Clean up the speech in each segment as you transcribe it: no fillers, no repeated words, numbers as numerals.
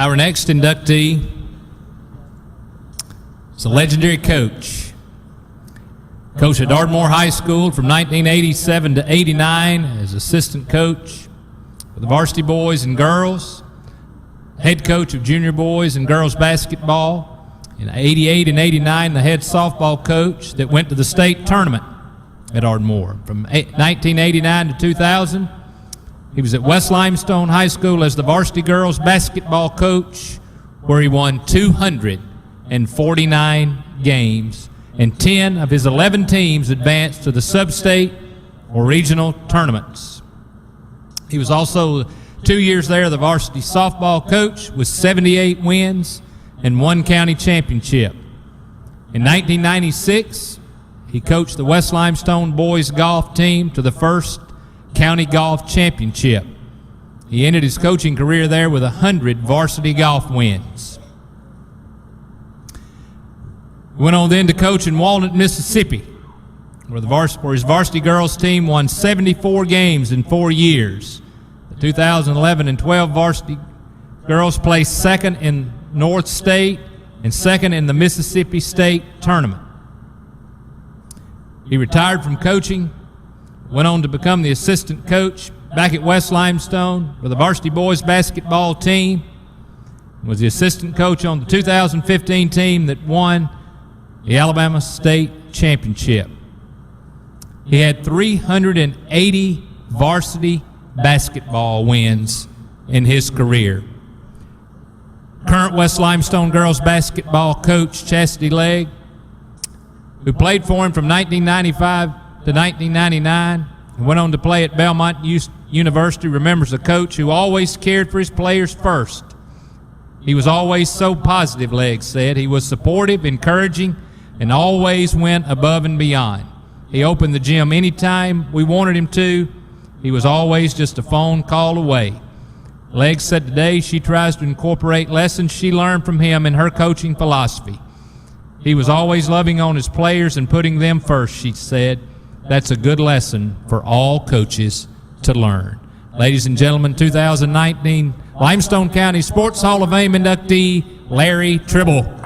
Our next inductee is a legendary coach. Coached at Ardmore High School from 1987 to 89 as assistant coach for the varsity boys and girls, head coach of junior boys and girls basketball. In 88 and 89, the head softball coach that went to the state tournament at Ardmore. From 1989 to 2000, he was at West Limestone High School as the varsity girls basketball coach, where he won 249 games, and 10 of his 11 teams advanced to the sub-state or regional tournaments. He was also 2 years there the varsity softball coach with 78 wins and 1 county championship. In 1996, he coached the West Limestone boys golf team to the first county golf championship. He ended his coaching career there with 100 varsity golf wins. He went on then to coach in Walnut, Mississippi, where his varsity girls team won 74 games in 4 years. The 2011 and 12 varsity girls placed second in North State and second in the Mississippi State tournament. He retired from coaching, went on to become the assistant coach back at West Limestone with the varsity boys basketball team, was the assistant coach on the 2015 team that won the Alabama State Championship. He had 380 varsity basketball wins in his career. Current West Limestone girls basketball coach Chastity Legg, who played for him from 1995 to 1999 and went on to play at Belmont University, remembers a coach who always cared for his players first. He was always so positive, Legg said. He was supportive, encouraging, and always went above and beyond. He opened the gym anytime we wanted him to. He was always just a phone call away. Legg said today she tries to incorporate lessons she learned from him in her coaching philosophy. He was always loving on his players and putting them first, she said. That's a good lesson for all coaches to learn. Ladies and gentlemen, 2019 Limestone County Sports Hall of Fame inductee, Larry Tribble.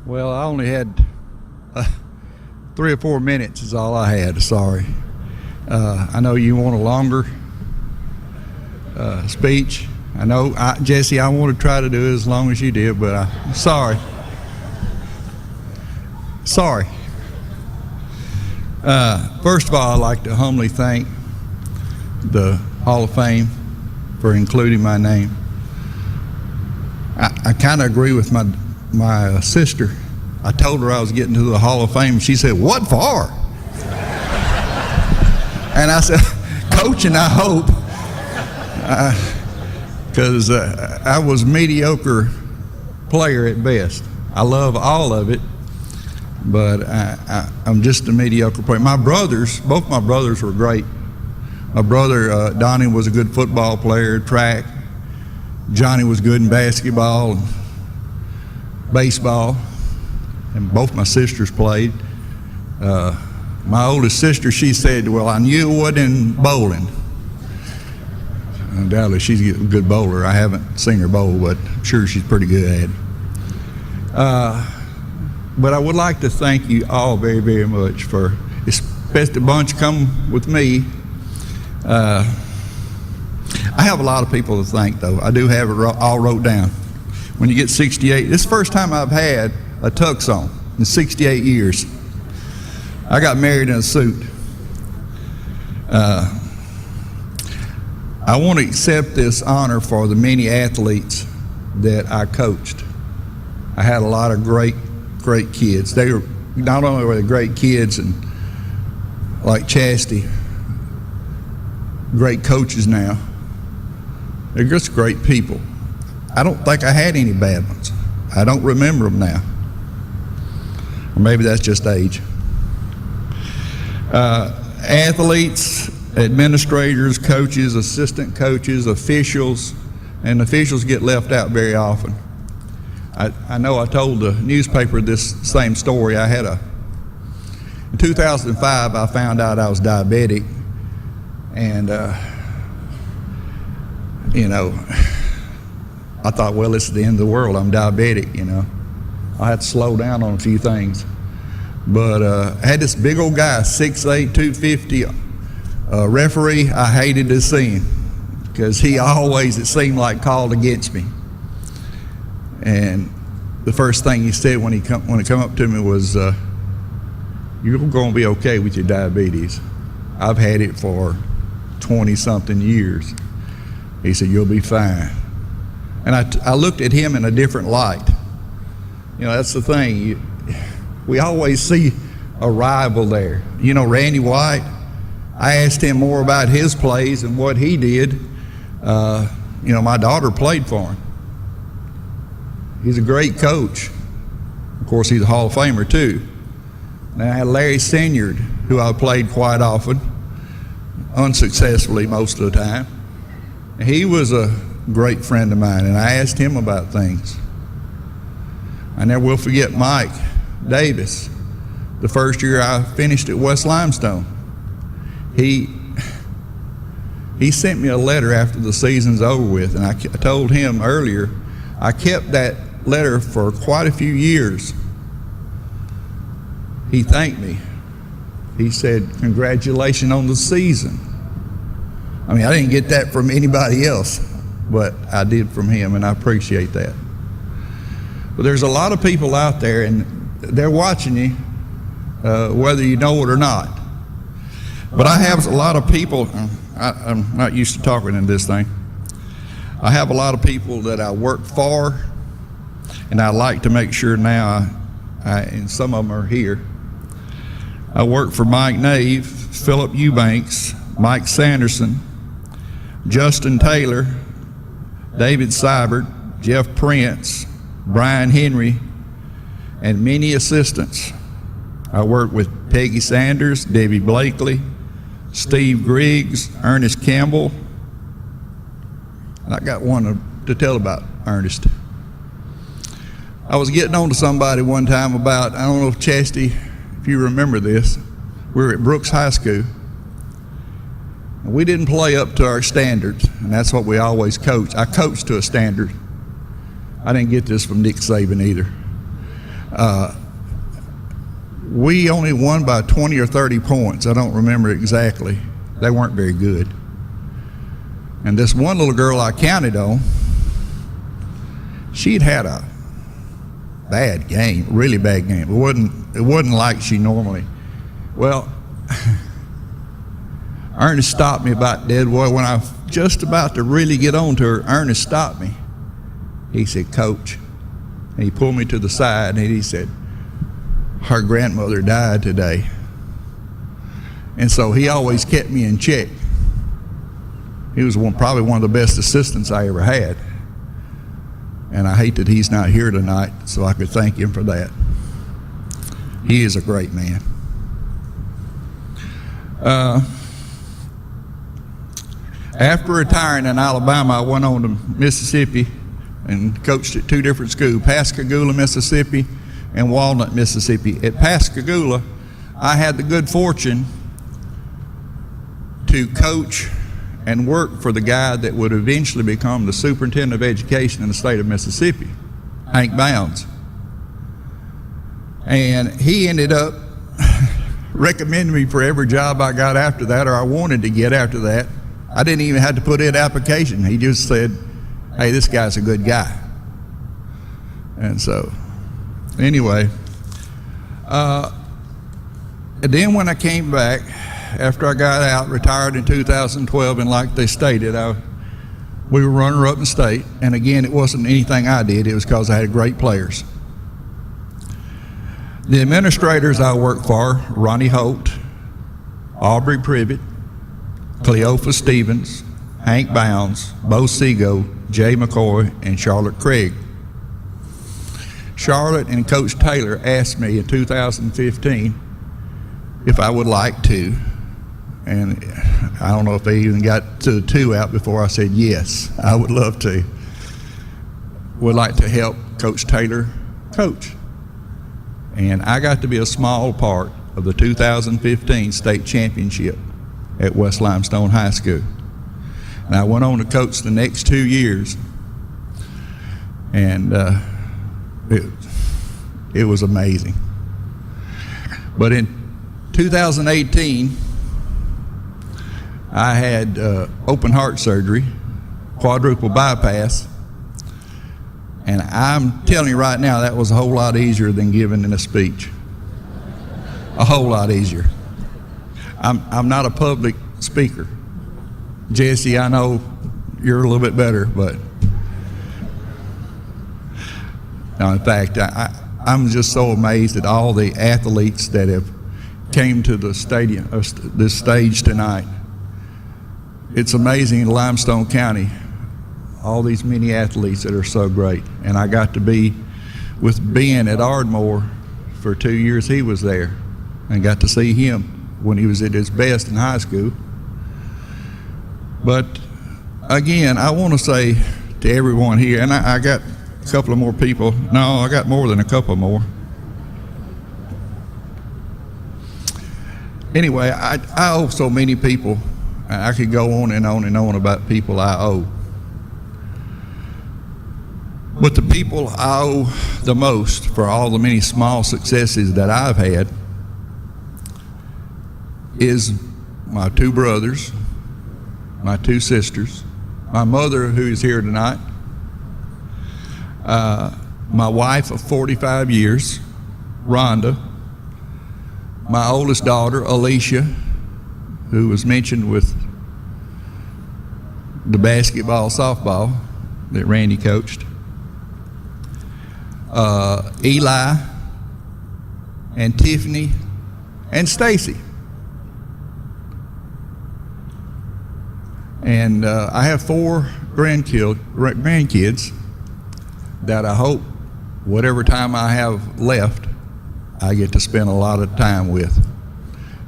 Well, I only had 3 or 4 minutes is all I had, sorry. I know you want a longer speech. I know, Jesse, I want to try to do it as long as you did, but I'm sorry. Sorry. First of all, I'd like to humbly thank the Hall of Fame for including my name. I kind of agree with my sister. I told her I was getting to the Hall of Fame. She said, "What for?" And I said, "Coaching, I hope." Because I was a mediocre player at best. I love all of it, but I'm just a mediocre player. Both my brothers were great. My brother, Donnie, was a good football player, track. Johnny was good in basketball and baseball. And both my sisters played. My oldest sister, she said, "Well, I knew it wasn't in bowling." Undoubtedly, she's a good bowler. I haven't seen her bowl, but I'm sure she's pretty good at it. But I would like to thank you all very, very much for, especially the bunch come with me. I have a lot of people to thank, though. I do have it all wrote down. When you get 68, this is the first time I've had a tux on in 68 years. I got married in a suit. I want to accept this honor for the many athletes that I coached. I had a lot of great kids. They were, not only were they great kids and like Chastity, great coaches now, they're just great people. I don't think I had any bad ones. I don't remember them now. Or maybe that's just age. Athletes, administrators, coaches, assistant coaches, officials, and officials get left out very often. I know I told the newspaper this same story. In 2005, I found out I was diabetic, and I thought, well, it's the end of the world. I'm diabetic, I had to slow down on a few things. But I had this big old guy, 6'8", 250, referee. I hated to see him because he always, it seemed like, called against me. And the first thing he said when he come up to me was, "You're going to be okay with your diabetes. I've had it for 20-something years." He said, "You'll be fine." And I looked at him in a different light. That's the thing. We always see a rival there. Randy White, I asked him more about his plays and what he did. My daughter played for him. He's a great coach. Of course, he's a Hall of Famer too. And I had Larry Senyard, who I played quite often, unsuccessfully most of the time. He was a great friend of mine, and I asked him about things. I never will forget Mike Davis, the first year I finished at West Limestone. He sent me a letter after the season's over with, and I told him earlier, I kept that letter for quite a few years. He thanked me. He said, "Congratulations on the season." I didn't get that from anybody else, but I did from him, and I appreciate that. But there's a lot of people out there, and they're watching you, whether you know it or not. But I have a lot of people, I'm not used to talking in this thing. I have a lot of people that I work for, and I like to make sure now, and some of them are here. I work for Mike Nave, Philip Eubanks, Mike Sanderson, Justin Taylor, David Seibert, Jeff Prince, Brian Henry, and many assistants. I work with Peggy Sanders, Debbie Blakely, Steve Griggs, Ernest Campbell. And I got one to tell about Ernest. I was getting on to somebody one time about, I don't know if Chastity, if you remember this, we were at Brooks High School. And we didn't play up to our standards, and that's what we always coach. I coached to a standard. I didn't get this from Nick Saban either. We only won by 20 or 30 points. I don't remember exactly. They weren't very good. And this one little girl I counted on, she'd had a bad game, really bad game. It wasn't like she normally. Well, Ernest stopped me about dead. Well, when I was just about to really get on to her, Ernest stopped me. He said, "Coach," and he pulled me to the side, and he said, "Her grandmother died today." And so he always kept me in check. He was probably one of the best assistants I ever had. And I hate that he's not here tonight, so I could thank him for that. He is a great man. After retiring in Alabama, I went on to Mississippi and coached at two different schools, Pascagoula, Mississippi, and Walnut, Mississippi. At Pascagoula, I had the good fortune to coach and work for the guy that would eventually become the superintendent of education in the state of Mississippi, Hank Bounds. And he ended up recommending me for every job I got after that, or I wanted to get after that. I didn't even have to put in an application. He just said, "Hey, this guy's a good guy." And so, anyway, and then when I came back, after I got out, retired in 2012, and like they stated, we were runner-up in state. And again, it wasn't anything I did. It was because I had great players. The administrators I worked for, Ronnie Holt, Aubrey Privet, Cleophas Stevens, Hank Bounds, Bo Seago, Jay McCoy, and Charlotte Craig. Charlotte and Coach Taylor asked me in 2015 if I would like to. And I don't know if they even got to the 2 out before I said yes, I would love to. Would like to help Coach Taylor coach. And I got to be a small part of the 2015 state championship at West Limestone High School. And I went on to coach the next 2 years. And it was amazing. But in 2018, I had open heart surgery, quadruple bypass, and I'm telling you right now, that was a whole lot easier than giving in a speech. A whole lot easier. I'm not a public speaker. Jesse, I know you're a little bit better, but no, in fact, I'm just so amazed at all the athletes that have came to the stadium, this stage tonight. It's amazing in Limestone County, all these many athletes that are so great. And I got to be with Ben at Ardmore for 2 years. He was there, and got to see him when he was at his best in high school. But again, I want to say to everyone here, and I got a couple of more people. No, I got more than a couple more. Anyway, I owe so many people. I could go on and on and on about people I owe. But the people I owe the most for all the many small successes that I've had is my 2 brothers, my 2 sisters, my mother who is here tonight, my wife of 45 years, Rhonda, my oldest daughter, Alicia, who was mentioned with the basketball, softball that Randy coached, Eli, and Tiffany, and Stacy. And I have 4 grandkids that I hope whatever time I have left, I get to spend a lot of time with.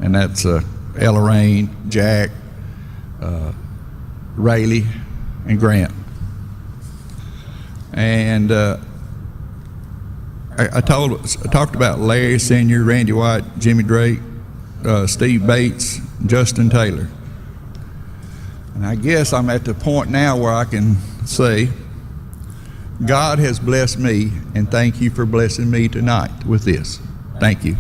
And that's Ella Rain, Jack, Rayleigh, and Grant. And I talked about Larry Sr., Randy White, Jimmy Drake, Steve Bates, Justin Taylor. And I guess I'm at the point now where I can say, God has blessed me, and thank you for blessing me tonight with this. Thank you.